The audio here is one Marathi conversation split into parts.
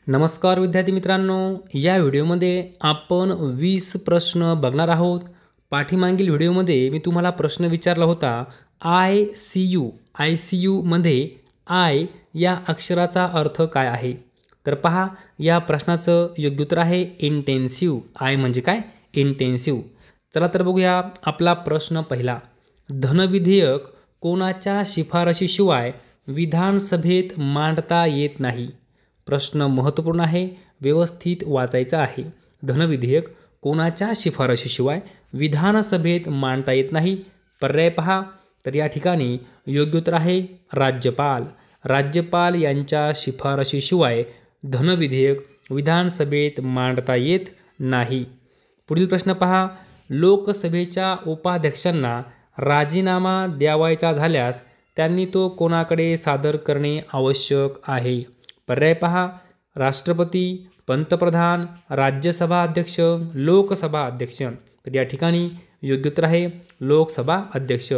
नमस्कार विद्यार्थी मित्रांनो, या व्हिडिओमध्ये आपण 20 प्रश्न बघणार आहोत. पाठीमागील व्हिडिओमध्ये मी तुम्हाला प्रश्न विचारला होता. ICU मध्ये आय या अक्षराचा अर्थ काय आहे? तर पहा, या प्रश्नाचं योग्य उत्तर आहे इंटेन्सिव्ह. आय म्हणजे काय? इंटेन्सिव्ह. चला तर बघूया आपला प्रश्न पहिला. धनविधेयक कोणाच्या शिफारशीशिवाय विधानसभेत मांडता येत नाही? प्रश्न महत्त्वपूर्ण आहे, व्यवस्थित वाचायचा आहे. धनविधेयक कोणाच्या शिफारशीशिवाय विधानसभेत मांडता येत नाही? पर्याय पहा. तर या ठिकाणी योग्य उत्तर आहे राज्यपाल. राज्यपाल यांच्या शिफारशीशिवाय धनविधेयक विधानसभेत मांडता येत नाही. पुढील प्रश्न पहा. लोकसभेच्या उपाध्यक्षांना राजीनामा द्यावायचा झाल्यास त्यांनी तो कोणाकडे सादर करणे आवश्यक आहे? पर्याय पहा. राष्ट्रपती, पंतप्रधान, राज्यसभा अध्यक्ष, लोकसभा अध्यक्ष. तर या ठिकाणी योग्य उत्तर आहे लोकसभा अध्यक्ष.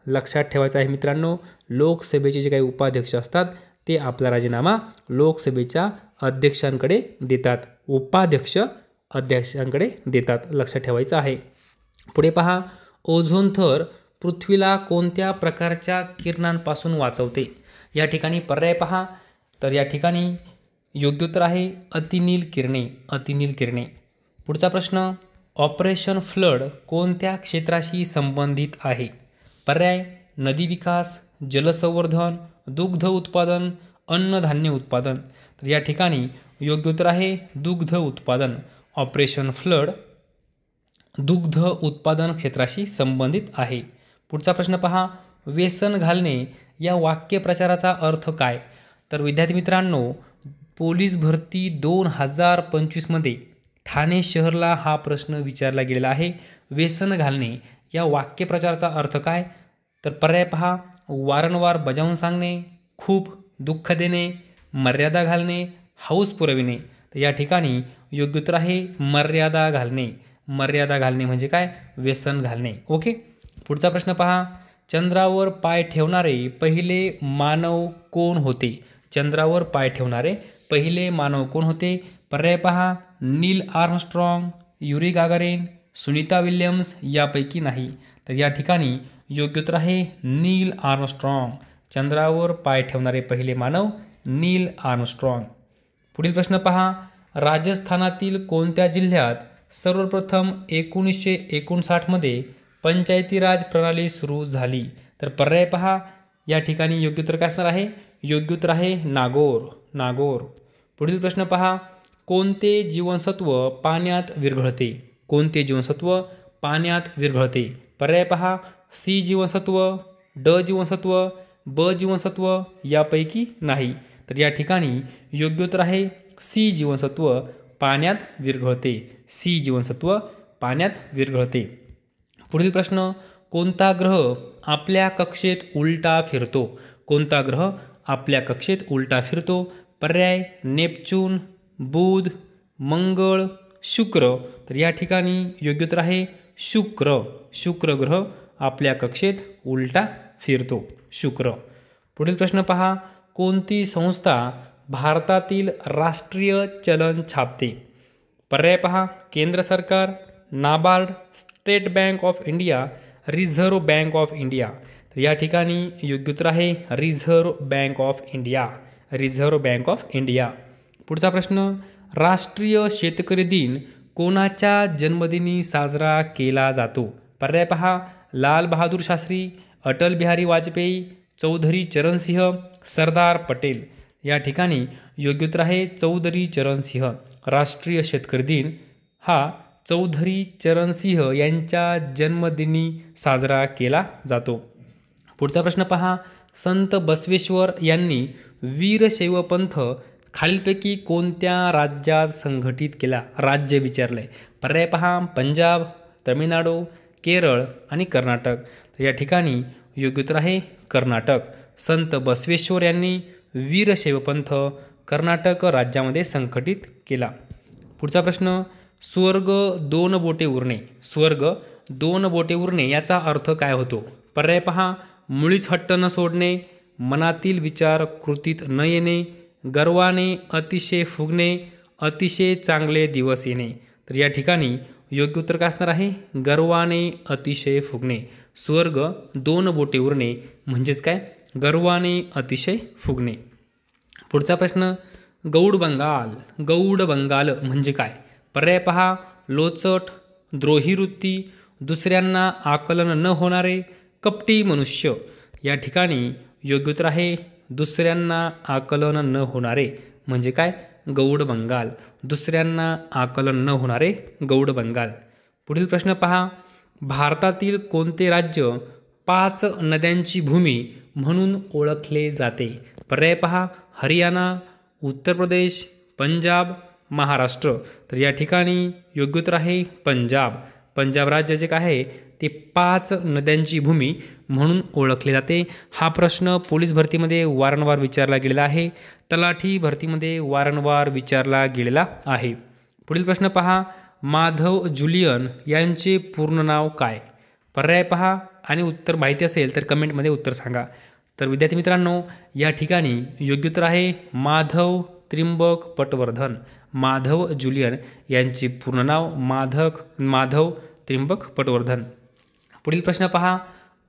लक्षात ठेवायचं आहे मित्रांनो, लोकसभेचे जे काही उपाध्यक्ष असतात ते आपला राजीनामा लोकसभेच्या अध्यक्षांकडे देतात. उपाध्यक्ष अध्यक्षांकडे देतात. लक्षात ठेवायचं आहे. पुढे पहा. ओझोन थर पृथ्वीला कोणत्या प्रकारच्या किरणांपासून वाचवते? या ठिकाणी पर्याय पहा. तर या ठिकाणी योग्य उत्तर आहे अतिनील किरणे. अतिनील किरणे. पुढचा प्रश्न. ऑपरेशन फ्लड कोणत्या क्षेत्राशी संबंधित आहे? पर्याय. नदी विकास, जलसंवर्धन, दुग्ध उत्पादन, अन्नधान्य उत्पादन. तर या ठिकाणी योग्य उत्तर आहे दुग्ध उत्पादन. ऑपरेशन फ्लड दुग्ध उत्पादन क्षेत्राशी संबंधित आहे. पुढचा प्रश्न पहा. व्यसन घालणे या वाक्यप्रचाराचा अर्थ काय? तर विद्यार्थी मित्रांनो, पोलीस भरती 2025मध्ये ठाणे शहरला हा प्रश्न विचारला गेलेला आहे. व्यसन घालणे या वाक्यप्रचाराचा अर्थ काय? तर पर्याय पहा. वारंवार बजावून सांगणे, खूप दुःख देणे, मर्यादा घालणे, हौस पुरविणे. तर या ठिकाणी योग्य उत्तर आहे मर्यादा घालणे. मर्यादा घालणे म्हणजे काय? व्यसन घालणे. ओके. पुढचा प्रश्न पहा. चंद्रावर पाय ठेवणारे पहिले मानव कोण होते? चंद्रावर पाय ठेवणारे पहिले मानव कोण होते? पर्याय पहा. Neil Armstrong, Yuri Gagarin, Sunita Williams यापैकी नाही. तर या ठिकाणी योग्य उत्तर आहे नील आर्मस्ट्रॉंग. चंद्रावर पाय ठेवणारे पहिले मानव नील आर्मस्ट्रॉंग. पुढील प्रश्न पहा. राजस्थानातील कोणत्या जिल्ह्यात सर्वप्रथम 1959मध्ये पंचायती राज प्रणाली सुरू झाली? तर पर्याय पहा. या ठिकाणी योग्य उत्तर काय असणार आहे? योग्य उत्तर आहे नागौर. नागौर. पुढील प्रश्न पहा. कोणते जीवनसत्व पाण्यात विरघळते? कोणते जीवनसत्व पाण्यात विरघळते? पर्याय पहा. सी जीवनसत्व, ड जीवनसत्व, ब जीवनसत्व यापैकी नाही. तर या ठिकाणी योग्य उत्तर आहे सी जीवनसत्व पाण्यात विरघळते. सी जीवनसत्व पाण्यात विरघळते. पुढील प्रश्न. कोणता ग्रह आपल्या कक्षेत उलटा फिरतो? कोणता ग्रह आपल्या कक्षेत उलटा फिरतो? पर्याय. नेपच्यून, बुध, मंगळ, शुक्र. तर या ठिकाणी योग्य उत्तर आहे शुक्र. शुक्र ग्रह आपल्या कक्षेत उलटा फिरतो. शुक्र. पुढील प्रश्न पहा. कोणती संस्था भारतातील राष्ट्रीय चलन छापते? पर्याय पहा. केंद्र सरकार, NABARD, state bank of India, reserve bank of India. तर या ठिकाणी योग्य उत्तर आहे reserve bank of India. Reserve bank of India. पुढचा प्रश्न. राष्ट्रीय शेतकरी दिन कोणाच्या जन्मदिनी साजरा केला जातो? पर्याय पहा. लाल बहादूर शास्त्री, अटल बिहारी वाजपेयी, चौधरी चरणसिंह, सरदार पटेल. या ठिकाणी योग्य उत्तर आहे चौधरी चरणसिंह. राष्ट्रीय शेतकरी दिन हा चौधरी चरणसिंह यांच्या जन्मदिनी साजरा केला जातो. पुढचा प्रश्न पहा. संत बसवेश्वर यांनी वीरशैव पंथ खालीलपैकी कोणत्या राज्यात संघटित केला? राज्य विचारलंय. पर्याय पहा. पंजाब, तमिळनाडू, केरळ आणि कर्नाटक. तर या ठिकाणी योग्य उत्तर आहे कर्नाटक. संत बसवेश्वर यांनी वीरशैव पंथ कर्नाटक राज्यामध्ये संघटित केला. पुढचा प्रश्न. स्वर्ग दोन बोटे उरणे. स्वर्ग दोन बोटे उरणे याचा अर्थ काय होतो? पर्याय पहा. मुळीच हट्ट न सोडणे, मनातील विचार कृतीत न येणे, गर्वाने अतिशय फुगणे, अतिशय चांगले दिवस येणे. तर या ठिकाणी योग्य उत्तर काय असणार आहे? गर्वाने अतिशय फुगणे. स्वर्ग 2 बोटे उरणे म्हणजेच काय? गर्वाने अतिशय फुगणे. पुढचा प्रश्न, गौड बंगाल. गौड बंगाल म्हणजे काय? पर्याय पहा, लोचट, द्रोही वृत्ती, दुसऱ्यांना आकलन न होणारे, कपटी मनुष्य. या ठिकाणी योग्य उत्तर आहे दुसऱ्यांना आकलन न होणारे म्हणजे काय? गौड बंगाल. दुसऱ्यांना आकलन न होणारे गौड बंगाल. पुढील प्रश्न पहा, भारतातील कोणते राज्य 5 नद्यांची भूमी म्हणून ओळखले जाते? पर्याय पहा, हरियाणा, उत्तर प्रदेश, पंजाब, महाराष्ट्र. तर या ठिकाणी योग्य उत्तर आहे पंजाब. पंजाब राज्य जे काय आहे ते 5 नद्यांची भूमी म्हणून ओळखले जाते. हा प्रश्न पोलीस भरतीमध्ये वारंवार विचारला गेलेला आहे. तलाठी भरतीमध्ये वारंवार विचारला गेलेला आहे. पुढील प्रश्न पहा, माधव जुलियन यांचे पूर्ण नाव काय? पर्याय पहा आणि उत्तर माहिती असेल तर कमेंटमध्ये उत्तर सांगा. तर विद्यार्थी मित्रांनो, या ठिकाणी योग्य उत्तर आहे माधव त्रिंबक पटवर्धन. माधव जुलियन यांचे पूर्ण नाव माधव त्रिंबक पटवर्धन. पुढील प्रश्न पहा,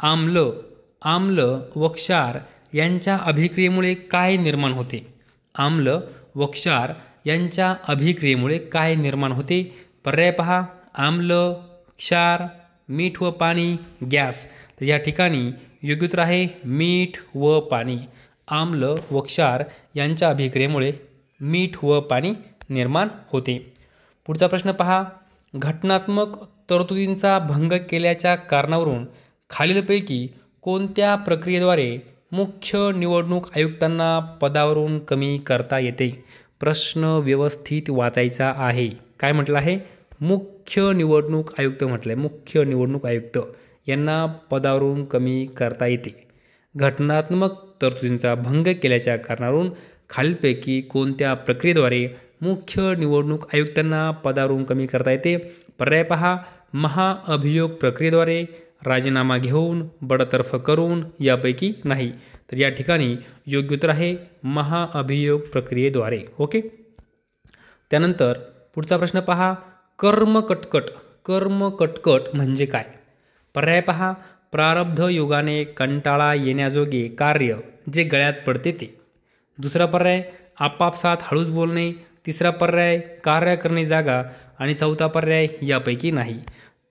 आम्ल व क्षार यांच्या अभिक्रियेमुळे काय निर्माण होते? आम्ल व क्षार यांच्या अभिक्रियेमुळे काय निर्माण होते? पर्याय पहा, आम्ल, क्षार, मीठ व पाणी, गॅस. तर या ठिकाणी योग्य उत्तर आहे मीठ व पाणी. आम्ल व क्षार यांच्या अभिक्रियेमुळे मीठ व पाणी निर्माण होते. पुढचा प्रश्न पहा, घटनात्मक तरतुदींचा भंग केल्याच्या कारणावरून खालीलपैकी कोणत्या प्रक्रियेद्वारे मुख्य निवडणूक आयुक्तांना पदावरून कमी करता येते? प्रश्न व्यवस्थित वाचायचा आहे. काय म्हटलं आहे? मुख्य निवडणूक आयुक्त म्हटलं आहे. मुख्य निवडणूक आयुक्त यांना पदावरून कमी करता येते. घटनात्मक तरतुदींचा भंग केल्याच्या कारणावरून खालीलपैकी कोणत्या प्रक्रियेद्वारे मुख्य निवडणूक आयुक्तांना पदावरून कमी करता येते? पर्याय पहा, महाअभियोग प्रक्रियेद्वारे, राजीनामा घेऊन, बडतर्फ करून, यापैकी नाही. तर या ठिकाणी योग्य उत्तर आहे महाअभियोग प्रक्रियेद्वारे. ओके. त्यानंतर पुढचा प्रश्न पहा, कर्मकटकट म्हणजे काय? पर्याय पहा, प्रारब्ध योगाने कंटाळा येण्याजोगे कार्य जे गळ्यात पडते ते. दुसरा पर्याय, आपापसात हळूच बोलणे. तिसरा पर्याय, कार्य करणे जागा. आणि चौथा पर्याय, यापैकी नाही.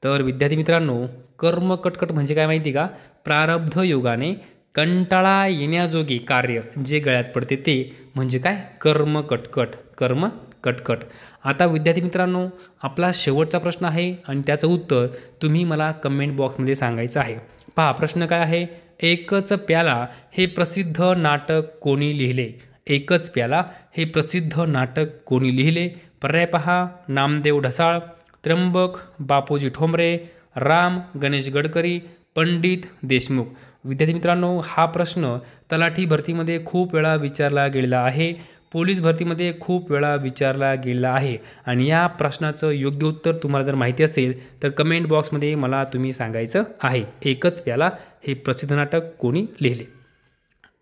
तर विद्यार्थी मित्रांनो, कर्मकटकट म्हणजे काय माहिती का? प्रारब्ध योगाने कंटाळा येण्याजोगे कार्य जे गळ्यात पडते ते म्हणजे काय? कर्मकटकट. आता विद्यार्थी मित्रांनो, आपला शेवटचा प्रश्न आहे आणि त्याचं उत्तर तुम्ही मला कमेंट बॉक्समध्ये सांगायचं आहे. पहा प्रश्न काय आहे? एकच प्याला हे प्रसिद्ध नाटक कोणी लिहिले? एकच प्याला हे प्रसिद्ध नाटक कोणी लिहिले? पर्याय पहा, नामदेव ढसाळ, त्र्यंबक बापूजी ठोंबरे, राम गणेश गडकरी, पंडित देशमुख. विद्यार्थी मित्रांनो, हा प्रश्न तलाठी भरतीमध्ये खूप वेळा विचारला गेलेला आहे. पोलीस भरतीमध्ये खूप वेळा विचारला गेलेला आहे आणि या प्रश्नाचं योग्य उत्तर तुम्हाला जर माहिती असेल तर कमेंट बॉक्समध्ये मला तुम्ही सांगायचं आहे. एकच प्याला हे प्रसिद्ध नाटक कोणी लिहिले?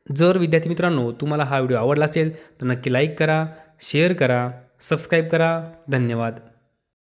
जर विद्यार्थी मित्रांनो तुम्हाला हा व्हिडिओ आवडला असेल तर नक्की लाईक करा, शेअर करा, सबस्क्राईब करा. धन्यवाद.